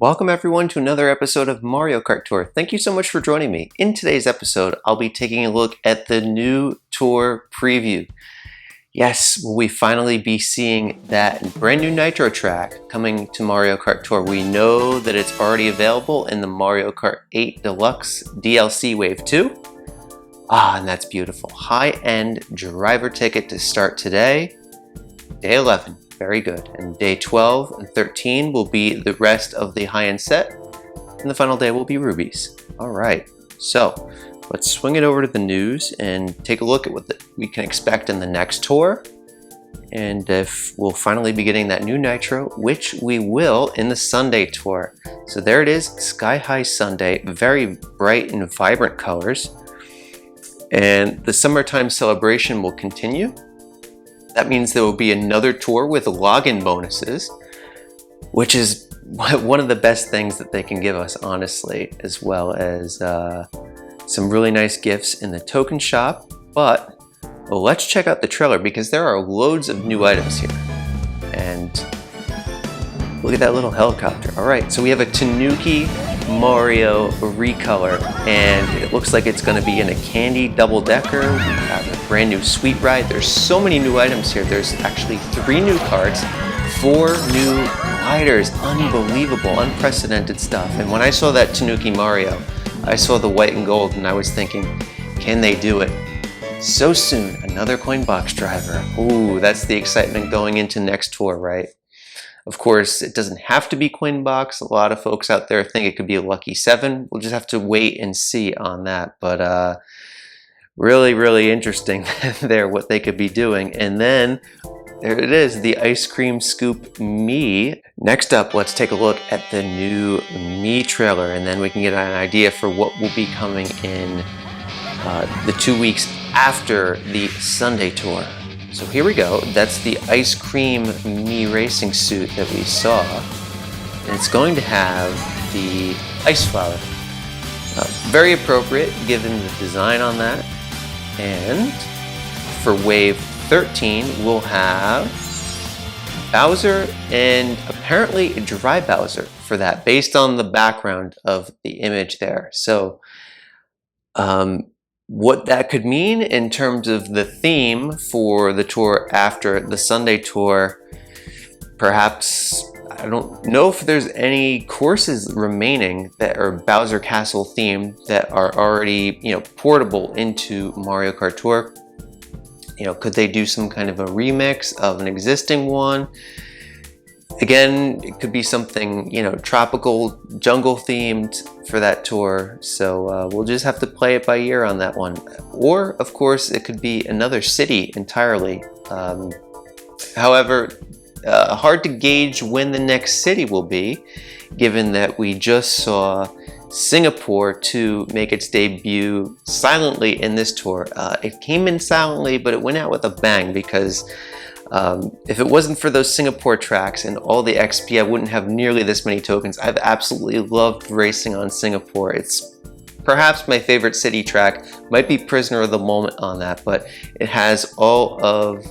Welcome everyone to another episode of Mario Kart Tour. Thank you so much for joining me. In today's episode, I'll be taking a look at the new tour preview. Yes, will we finally be seeing that brand new Nitro track coming to Mario Kart Tour? We know that it's already available in the Mario Kart 8 Deluxe DLC Wave 2. And that's beautiful. High-end driver ticket to start today, day 11. Very good. And day 12 and 13 will be the rest of the high-end set, and the final day will be rubies. All right, so let's swing it over to the news and take a look at what we can expect in the next tour, and if we'll finally be getting that new Nitro, which we will in the Sundae Tour. So there it is, Sky High Sundae, very bright and vibrant colors, and the summertime celebration will continue. That means there will be another tour with login bonuses, which is one of the best things that they can give us, honestly, as well as some really nice gifts in the token shop. But let's check out the trailer because there are loads of new items here. And look at that little helicopter. All right, so we have a Tanuki Mario recolor, and it looks like it's going to be in a candy double-decker. We have a brand new sweet ride. There's so many new items here. There's actually 3 new carts, 4 new gliders. Unbelievable, unprecedented stuff. And when I saw that Tanuki Mario, I saw the white and gold, and I was thinking, can they do it so soon? Another coin box driver. Ooh, that's the excitement going into next tour, right? Of course, it doesn't have to be coin box. A lot of folks out there think it could be a lucky 7. We'll just have to wait and see on that. But really interesting there what they could be doing. And then there it is, the ice cream scoop Mii. Next up, let's take a look at the new Mii trailer, and then we can get an idea for what will be coming in the 2 weeks after the Sundae Tour. So here we go. That's the ice cream Mii racing suit that we saw. And it's going to have the ice flower. Very appropriate given the design on that. And for wave 13, we'll have Bowser and apparently a dry Bowser for that, based on the background of the image there. So what that could mean in terms of the theme for the tour after the Sundae Tour, perhaps, I don't know if there's any courses remaining that are Bowser Castle themed that are already, portable into Mario Kart Tour. Could they do some kind of a remix of an existing one? Again, it could be something, tropical, jungle themed for that tour. So we'll just have to play it by ear on that one. Or, of course, it could be another city entirely. However, hard to gauge when the next city will be, given that we just saw Singapore to make its debut silently in this tour. It came in silently, but it went out with a bang because if it wasn't for those Singapore tracks and all the XP, I wouldn't have nearly this many tokens. I've absolutely loved racing on Singapore. It's perhaps my favorite city track. Might be prisoner of the moment on that, but it has all of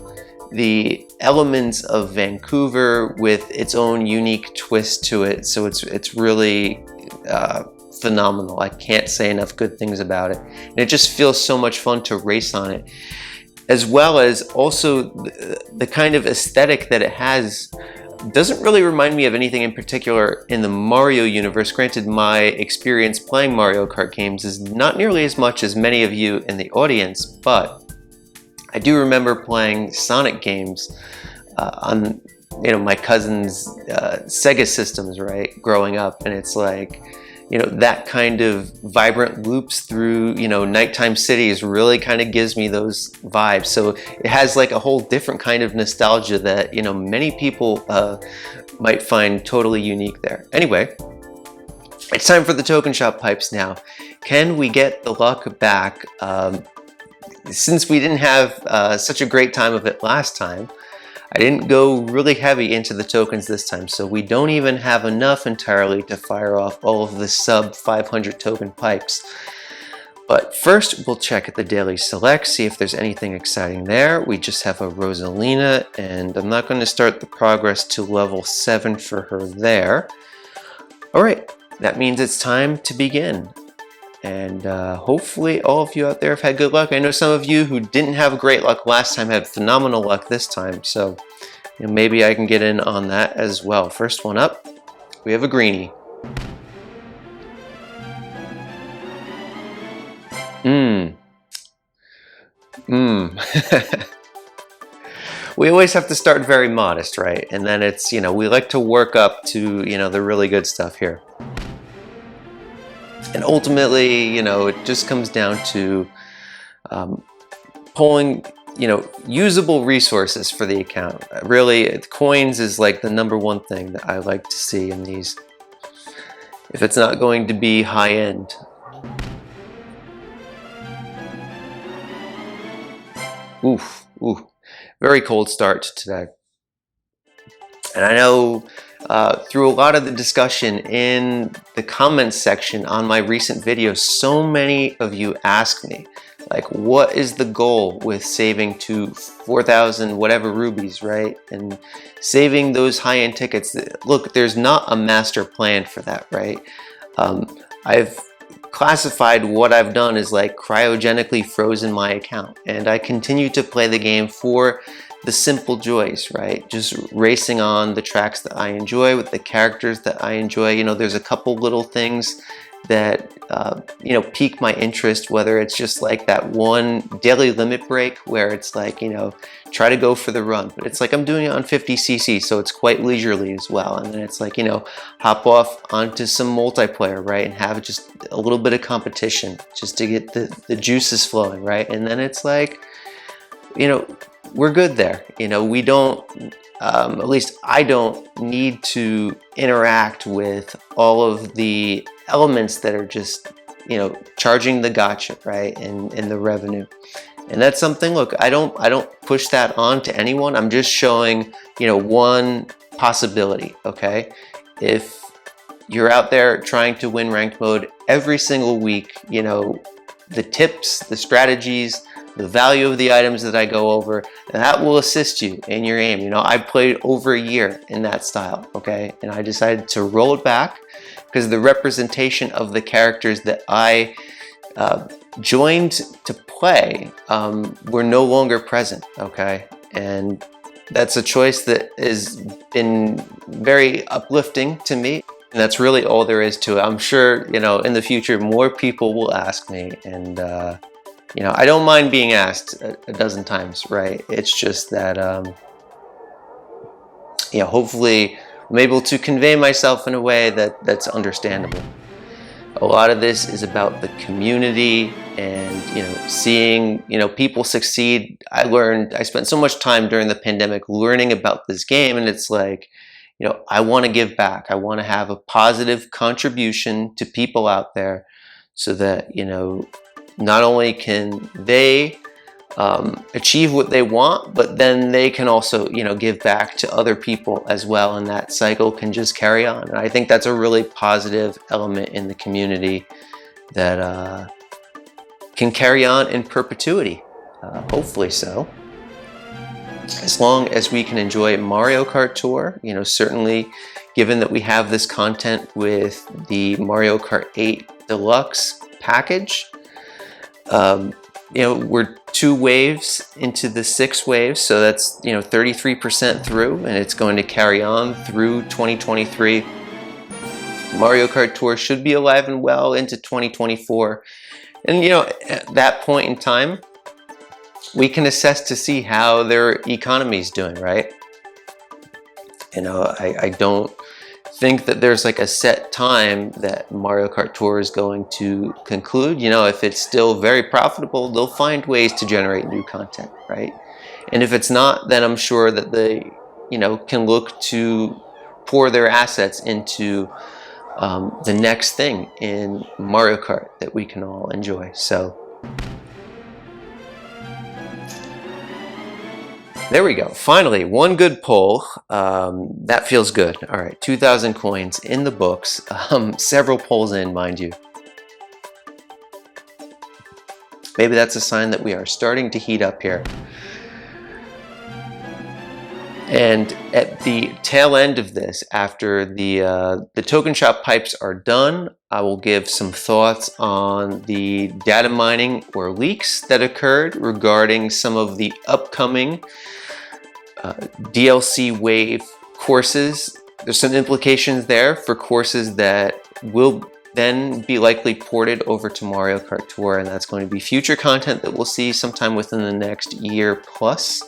the elements of Vancouver with its own unique twist to it. So it's really phenomenal. I can't say enough good things about it. And it just feels so much fun to race on it, as well as also the kind of aesthetic that it has doesn't really remind me of anything in particular in the Mario universe. Granted, my experience playing Mario Kart games is not nearly as much as many of you in the audience, but I do remember playing Sonic games on my cousin's Sega systems, right, growing up, and it's like, that kind of vibrant loops through, nighttime cities really kind of gives me those vibes. So it has like a whole different kind of nostalgia that, many people might find totally unique there. Anyway, it's time for the token shop pipes now. Can we get the luck back? Since we didn't have such a great time of it last time, I didn't go really heavy into the tokens this time, so we don't even have enough entirely to fire off all of the sub 500 token pipes. But first, we'll check at the daily select, see if there's anything exciting there. We just have a Rosalina, and I'm not going to start the progress to level 7 for her there. All right, that means it's time to begin. And hopefully all of you out there have had good luck. I know some of you who didn't have great luck last time had phenomenal luck this time. So maybe I can get in on that as well. First one up, we have a greenie. We always have to start very modest, right? And then it's, we like to work up to, the really good stuff here. And ultimately, it just comes down to pulling, usable resources for the account. Really, coins is like the #1 thing that I like to see in these. If it's not going to be high end. Oof. Very cold start to today. And I know through a lot of the discussion in the comments section on my recent videos, so many of you ask me, like, what is the goal with saving to 4,000 whatever rubies, right? And saving those high-end tickets. Look, there's not a master plan for that, right? I've classified what I've done as like cryogenically frozen my account, and I continue to play the game for the simple joys, right? Just racing on the tracks that I enjoy with the characters that I enjoy. There's a couple little things that pique my interest, whether it's just like that one daily limit break where it's like, try to go for the run, but it's like I'm doing it on 50cc, so it's quite leisurely as well. And then it's like, hop off onto some multiplayer, right, and have just a little bit of competition just to get the juices flowing, right? And then it's like, we're good there. We don't, at least I don't need to interact with all of the elements that are just, charging the gotcha, right, and the revenue. And that's something, look, I don't push that on to anyone. I'm just showing, one possibility, okay? If you're out there trying to win ranked mode every single week, the tips, the strategies, the value of the items that I go over, that will assist you in your aim. I played over a year in that style, okay? And I decided to roll it back because the representation of the characters that I joined to play were no longer present, okay? And that's a choice that has been very uplifting to me. And that's really all there is to it. I'm sure, in the future, more people will ask me, and I don't mind being asked a dozen times, right? It's just that, hopefully I'm able to convey myself in a way that's understandable. A lot of this is about the community and, seeing, people succeed. I spent so much time during the pandemic learning about this game, and it's like, I want to give back. I want to have a positive contribution to people out there so that, not only can they achieve what they want, but then they can also, give back to other people as well, and that cycle can just carry on. And I think that's a really positive element in the community that can carry on in perpetuity, hopefully so. As long as we can enjoy Mario Kart Tour, certainly given that we have this content with the Mario Kart 8 Deluxe package, we're 2 waves into the 6 waves, so that's 33% through, and it's going to carry on through 2023. Mario Kart Tour should be alive and well into 2024, and at that point in time, we can assess to see how their economy is doing, right? I don't think that there's like a set time that Mario Kart Tour is going to conclude. If it's still very profitable, they'll find ways to generate new content, right? And if it's not, then I'm sure that they, can look to pour their assets into the next thing in Mario Kart that we can all enjoy. So there we go. Finally, one good pull. That feels good. All right, 2,000 coins in the books. Several pulls in, mind you. Maybe that's a sign that we are starting to heat up here. And at the tail end of this, after the token shop pipes are done, I will give some thoughts on the data mining or leaks that occurred regarding some of the upcoming DLC wave courses. There's some implications there for courses that will then be likely ported over to Mario Kart Tour, and that's going to be future content that we'll see sometime within the next year plus.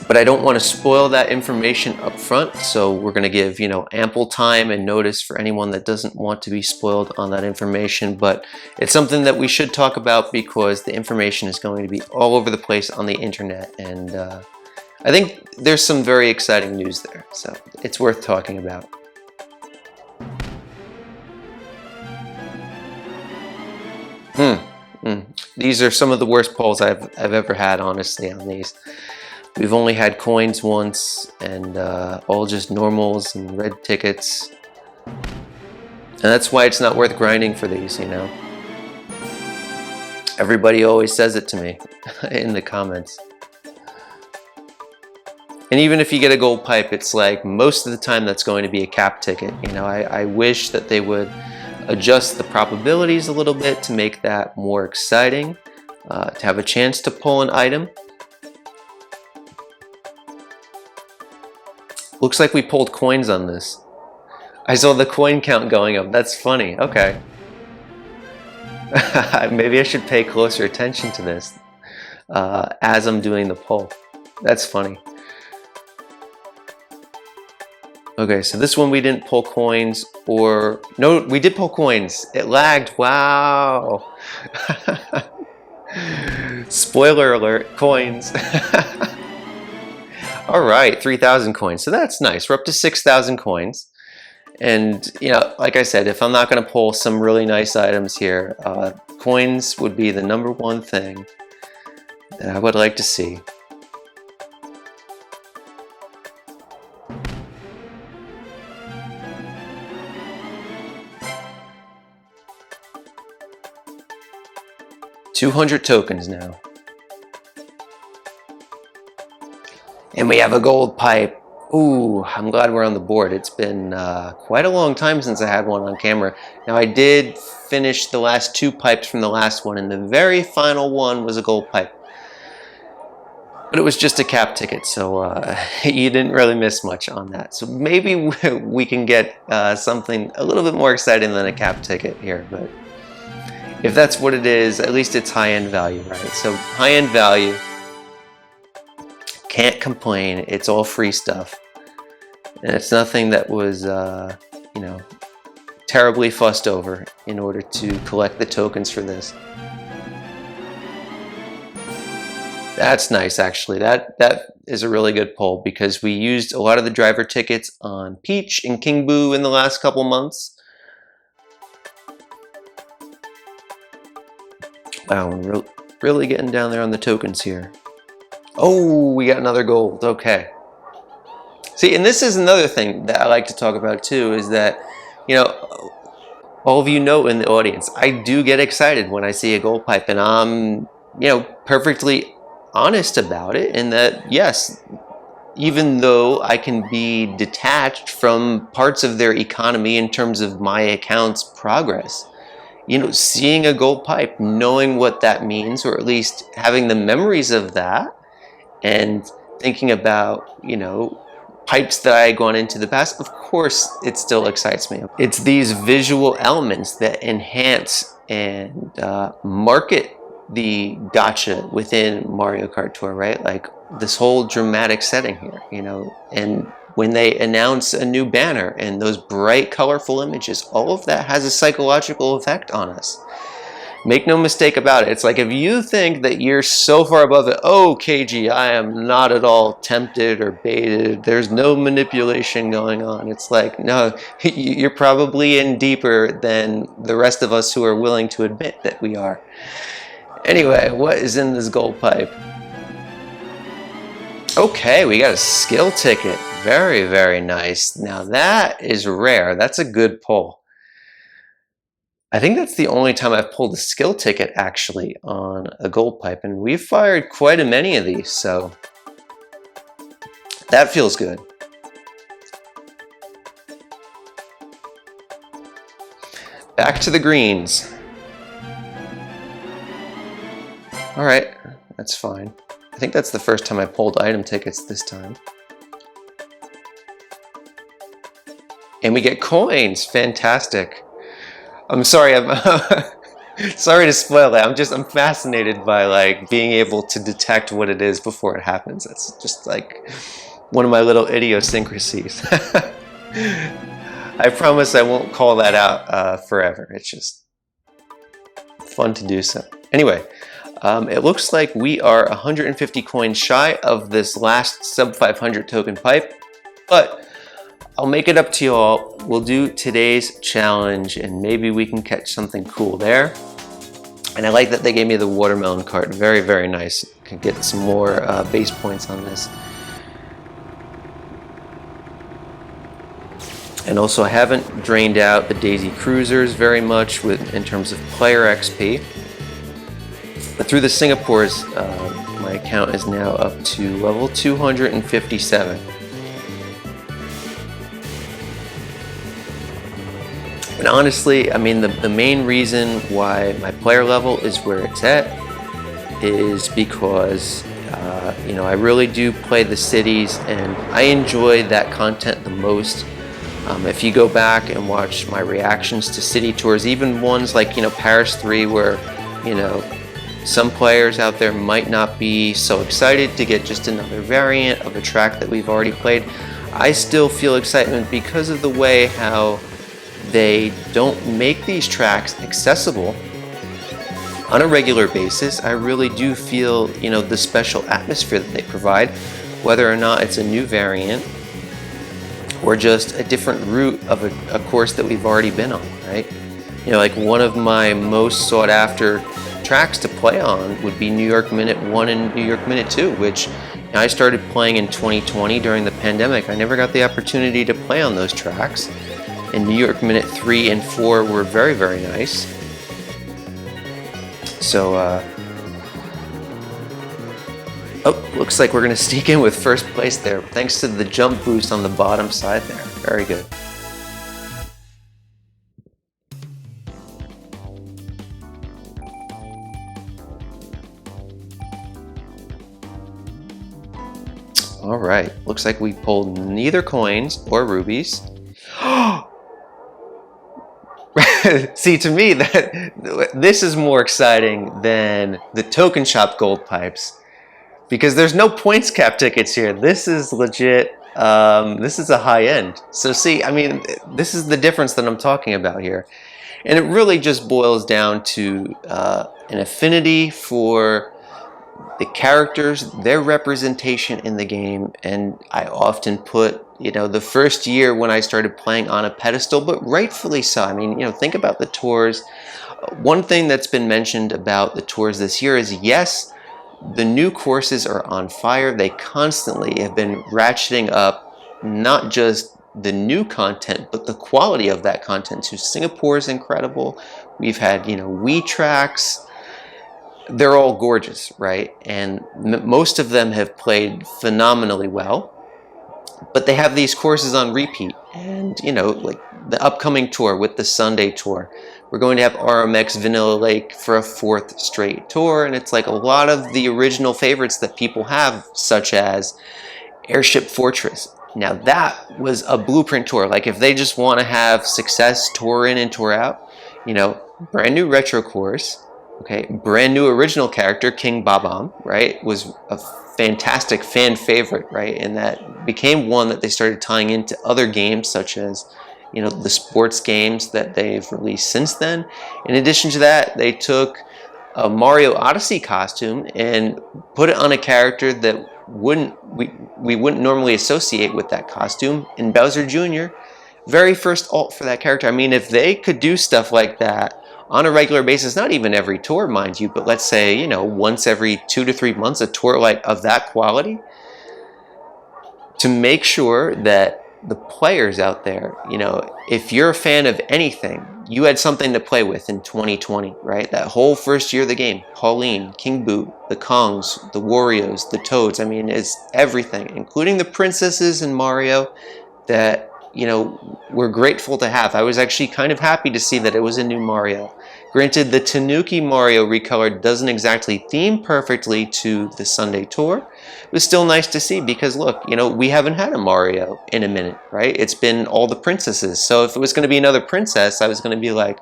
But I don't want to spoil that information up front, so we're going to give, ample time and notice for anyone that doesn't want to be spoiled on that information. But it's something that we should talk about because the information is going to be all over the place on the internet, and I think there's some very exciting news there, so it's worth talking about. These are some of the worst polls I've ever had, honestly, on these. We've only had coins once, and all just normals and red tickets. And that's why it's not worth grinding for these, Everybody always says it to me in the comments. And even if you get a gold pipe, it's like most of the time that's going to be a cap ticket. I wish that they would adjust the probabilities a little bit to make that more exciting, to have a chance to pull an item. Looks like we pulled coins on this. I saw the coin count going up. That's funny. Okay. Maybe I should pay closer attention to this as I'm doing the poll. That's funny. Okay, so this one we didn't pull coins, or no, we did pull coins. It lagged. Wow. Spoiler alert, coins. All right, 3,000 coins. So that's nice. We're up to 6,000 coins. And, like I said, if I'm not going to pull some really nice items here, coins would be the #1 thing that I would like to see. $200 tokens now. And we have a gold pipe. Ooh, I'm glad we're on the board. It's been quite a long time since I had one on camera. Now, I did finish the last 2 pipes from the last one, and the very final one was a gold pipe. But it was just a cap ticket, so you didn't really miss much on that. So maybe we can get something a little bit more exciting than a cap ticket here. But if that's what it is, at least it's high-end value, right? So high-end value. Can't complain. It's all free stuff, and it's nothing that was terribly fussed over in order to collect the tokens for this. That's nice, actually. That is a really good poll because we used a lot of the driver tickets on Peach and King Boo in the last couple months. Wow, we're really getting down there on the tokens here. Oh, we got another gold. Okay. See, and this is another thing that I like to talk about too, is that, all of in the audience, I do get excited when I see a gold pipe, and I'm, perfectly honest about it, in that, yes, even though I can be detached from parts of their economy in terms of my account's progress, seeing a gold pipe, knowing what that means, or at least having the memories of that, and thinking about, pipes that I had gone into the past, of course, it still excites me. It's these visual elements that enhance and market the gacha within Mario Kart Tour, right? Like this whole dramatic setting here, and when they announce a new banner and those bright, colorful images, all of that has a psychological effect on us. Make no mistake about it. It's like if you think that you're so far above it, oh, KG, I am not at all tempted or baited. There's no manipulation going on. It's like, no, you're probably in deeper than the rest of us who are willing to admit that we are. Anyway, what is in this gold pipe? Okay, we got a skill ticket. Very, very nice. Now that is rare. That's a good pull. I think that's the only time I've pulled a skill ticket actually on a gold pipe, and we've fired quite a many of these, so that feels good. Back to the greens. All right, that's fine. I think that's the first time I pulled item tickets this time. And we get coins, fantastic. I'm sorry, I'm sorry to spoil that. I'm fascinated by like being able to detect what it is before it happens. That's just like one of my little idiosyncrasies. I promise I won't call that out forever. It's just fun to do so. Anyway, it looks like we are 150 coins shy of this last sub 500 token pipe, but I'll make it up to you all. We'll do today's challenge and maybe we can catch something cool there. And I like that they gave me the watermelon cart. Very, very nice. Can get some more base points on this. And also I haven't drained out the Daisy Cruisers very much in terms of player XP. But through the Singapores, my account is now up to level 257. And honestly, I mean, the main reason why my player level is where it's at is because, you know, I really do play the cities and I enjoy that content the most. If you go back and watch my reactions to city tours, even ones like, you know, Paris 3, where, you know, some players out there might not be so excited to get just another variant of a track that we've already played, I still feel excitement because of the way how they don't make these tracks accessible on a regular basis. I really do feel, you know, the special atmosphere that they provide, whether or not it's a new variant or just a different route of a course that we've already been on, right? You know, like one of my most sought after tracks to play on would be New York Minute 1 and New York Minute 2, which I started playing in 2020 during the pandemic. I never got the opportunity to play on those tracks. And New York Minute 3 and 4 were very, very nice. So, oh, looks like we're gonna sneak in with first place there, thanks to the jump boost on the bottom side there. Very good. All right, looks like we pulled neither coins or rubies. See, to me, this is more exciting than the token shop gold pipes because there's no points cap tickets here. This is legit. This is a high end. So see, I mean, this is the difference that I'm talking about here. And it really just boils down to an affinity for the characters, their representation in the game. And I often put, you know, the first year when I started playing on a pedestal, but rightfully so. I mean, you know, think about the tours. One thing that's been mentioned about the tours this year is, yes, the new courses are on fire. They constantly have been ratcheting up not just the new content, but the quality of that content. So Singapore is incredible. We've had, you know, Wii tracks. They're all gorgeous, right? And most of them have played phenomenally well. But they have these courses on repeat, and you know, like the upcoming tour with the Sundae Tour, we're going to have RMX Vanilla Lake for a 4th straight tour, and it's like a lot of the original favorites that people have, such as Airship Fortress. Now that was a blueprint tour. Like if they just want to have success tour in and tour out, you know, brand new retro course, okay, brand new original character, King Babam, right, was a fantastic fan favorite, right? And that became one that they started tying into other games, such as, you know, the sports games that they've released since then. In addition to that, they took a Mario Odyssey costume and put it on a character that we wouldn't normally associate with that costume, in Bowser Jr. Very first alt for that character. I mean, if they could do stuff like that on a regular basis, not even every tour, mind you, but let's say, you know, once every 2 to 3 months, a tour like of that quality, to make sure that the players out there, you know, if you're a fan of anything, you had something to play with in 2020, right? That whole first year of the game, Pauline, King Boo, the Kongs, the Warriors, the Toads. I mean, it's everything, including the princesses and Mario that, you know, we're grateful to have. I was actually kind of happy to see that it was a new Mario. Granted, the Tanuki Mario recolored doesn't exactly theme perfectly to the Sundae Tour. It was still nice to see because look, you know, we haven't had a Mario in a minute, right? It's been all the princesses. So if it was going to be another princess, I was going to be like,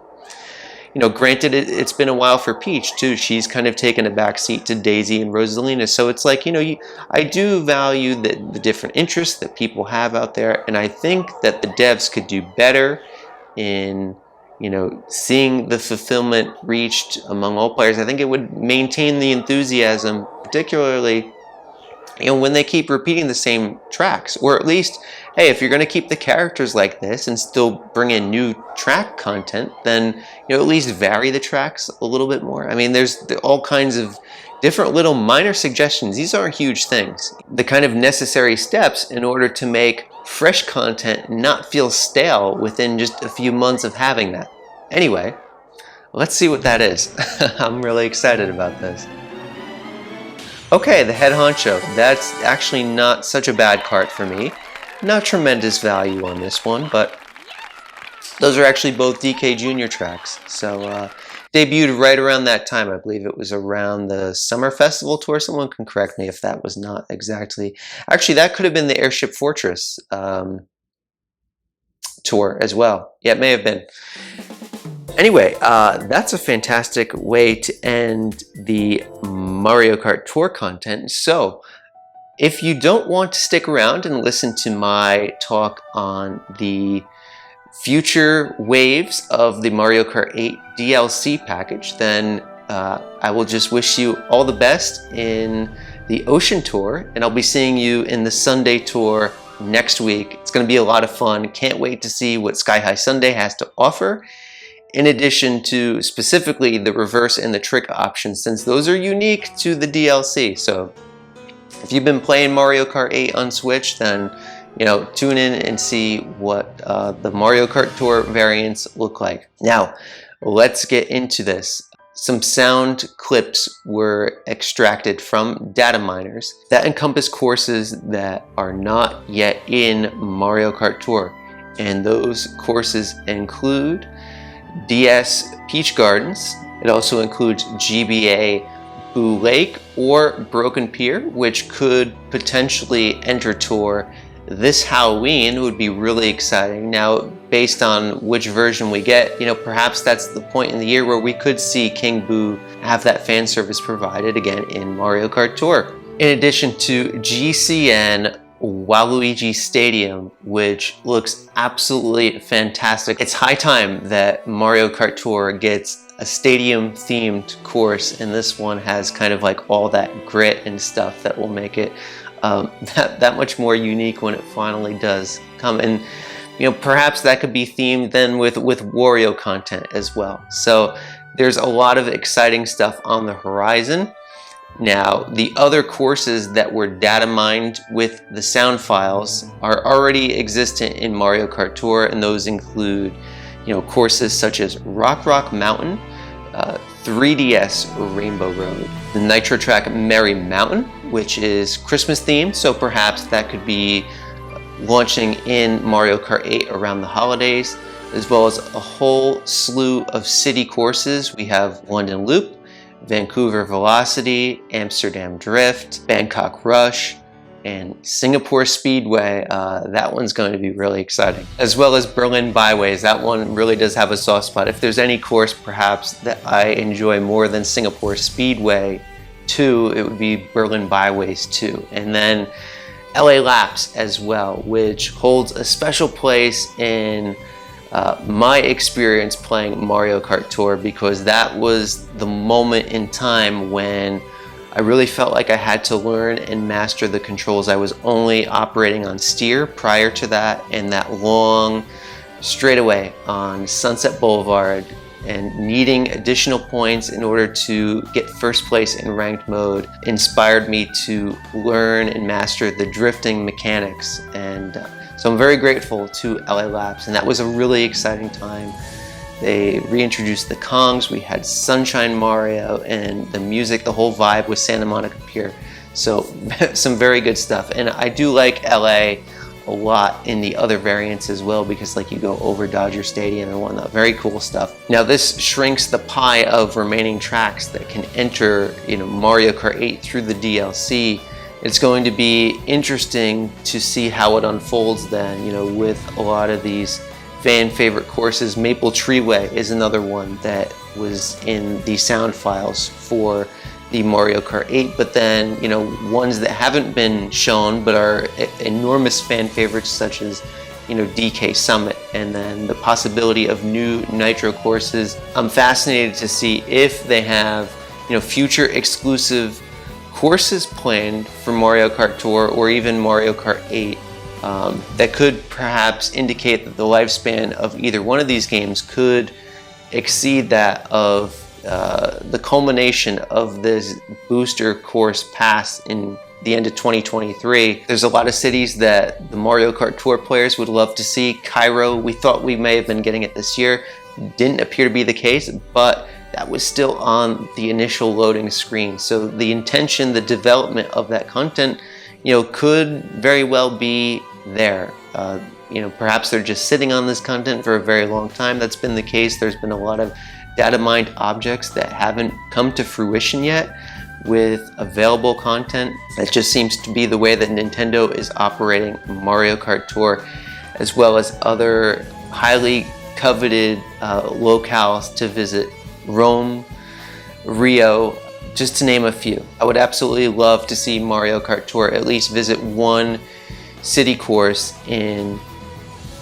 you know, granted, it's been a while for Peach too. She's kind of taken a backseat to Daisy and Rosalina. So it's like, you know, I do value the different interests that people have out there. And I think that the devs could do better in, you know, seeing the fulfillment reached among all players. I think it would maintain the enthusiasm, particularly, you know, when they keep repeating the same tracks. Or at least, hey, if you're going to keep the characters like this and still bring in new track content, then, you know, at least vary the tracks a little bit more. I mean, there's all kinds of different little minor suggestions. These aren't huge things. The kind of necessary steps in order to make fresh content not feel stale within just a few months of having that. Anyway, let's see what that is. I'm really excited about this. Okay, the head honcho. That's actually not such a bad cart for me. Not tremendous value on this one, but those are actually both DK Junior tracks. So debuted right around that time. I believe it was around the Summer Festival Tour. Someone can correct me if that was not exactly. Actually, that could have been the Airship Fortress tour as well. Yeah, it may have been. Anyway, that's a fantastic way to end the Mario Kart Tour content. So, if you don't want to stick around and listen to my talk on the future waves of the Mario Kart 8 DLC package, then I will just wish you all the best in the Ocean Tour, and I'll be seeing you in the Sundae Tour next week. It's going to be a lot of fun. Can't wait to see what Sky High Sundae has to offer, in addition to specifically the reverse and the trick options, since those are unique to the DLC. So if you've been playing Mario Kart 8 on Switch, then, you know, tune in and see what the Mario Kart Tour variants look like. Now, let's get into this. Some sound clips were extracted from data miners that encompass courses that are not yet in Mario Kart Tour. And those courses include DS Peach Gardens. It also includes GBA Boo Lake or Broken Pier, which could potentially enter tour this Halloween. It would be really exciting. Now, based on which version we get, you know, perhaps that's the point in the year where we could see King Boo have that fan service provided again in Mario Kart Tour. In addition to GCN Waluigi Stadium, which looks absolutely fantastic. It's high time that Mario Kart Tour gets a stadium themed course, and this one has kind of like all that grit and stuff that will make it that much more unique when it finally does come. And, you know, perhaps that could be themed then with Wario content as well. So there's a lot of exciting stuff on the horizon. Now, the other courses that were data mined with the sound files are already existent in Mario Kart Tour, and those include, you know, courses such as Rock Mountain, 3DS Rainbow Road, the Nitro track Merry Mountain, which is Christmas themed, so perhaps that could be launching in Mario Kart 8 around the holidays, as well as a whole slew of city courses. We have London Loop, Vancouver Velocity, Amsterdam Drift, Bangkok Rush, and Singapore Speedway. That one's going to be really exciting. As well as Berlin Byways. That one really does have a soft spot. If there's any course perhaps that I enjoy more than Singapore Speedway 2, it would be Berlin Byways 2. And then LA Laps as well, which holds a special place in my experience playing Mario Kart Tour, because that was the moment in time when I really felt like I had to learn and master the controls. I was only operating on steer prior to that, and that long straightaway on Sunset Boulevard, and needing additional points in order to get first place in ranked mode inspired me to learn and master the drifting mechanics. And so I'm very grateful to LA Laps, and that was a really exciting time They reintroduced the Kongs. We had Sunshine Mario, and the music, the whole vibe with Santa Monica Pier. So some very good stuff. And I do like LA a lot in the other variants as well, because like you go over Dodger Stadium and whatnot. Very cool stuff. Now this shrinks the pie of remaining tracks that can enter, Mario Kart 8 through the DLC. It's going to be interesting to see how it unfolds then, with a lot of these fan favorite courses. Maple Treeway is another one that was in the sound files for the Mario Kart 8, but then, ones that haven't been shown but are enormous fan favorites, such as, DK Summit, and then the possibility of new Nitro courses. I'm fascinated to see if they have, future exclusive courses planned for Mario Kart Tour or even Mario Kart 8 that could perhaps indicate that the lifespan of either one of these games could exceed that of the culmination of this booster course pass in the end of 2023. There's a lot of cities that the Mario Kart Tour players would love to see. Cairo, we thought we may have been getting it this year. Didn't appear to be the case, but that was still on the initial loading screen. So the intention, the development of that content, could very well be there. Perhaps they're just sitting on this content for a very long time. That's been the case. There's been a lot of datamined objects that haven't come to fruition yet with available content. That just seems to be the way that Nintendo is operating Mario Kart Tour, as well as other highly coveted locales to visit. Rome, Rio, just to name a few. I would absolutely love to see Mario Kart Tour at least visit one city course in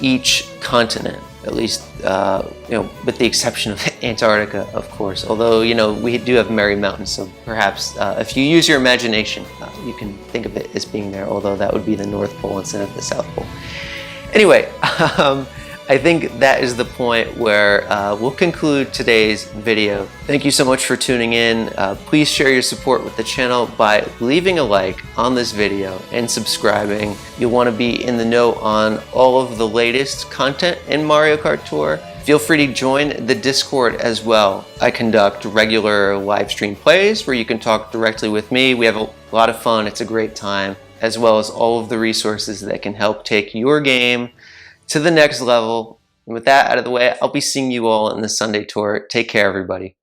each continent, at least, with the exception of Antarctica, of course. Although, we do have Merry Mountains, so perhaps if you use your imagination, you can think of it as being there, although that would be the North Pole instead of the South Pole. Anyway, I think that is the point where we'll conclude today's video. Thank you so much for tuning in. Please share your support with the channel by leaving a like on this video and subscribing. You'll want to be in the know on all of the latest content in Mario Kart Tour. Feel free to join the Discord as well. I conduct regular live stream plays where you can talk directly with me. We have a lot of fun. It's a great time, as well as all of the resources that can help take your game to the next level. And with that out of the way, I'll be seeing you all in the Sundae Tour. Take care, everybody.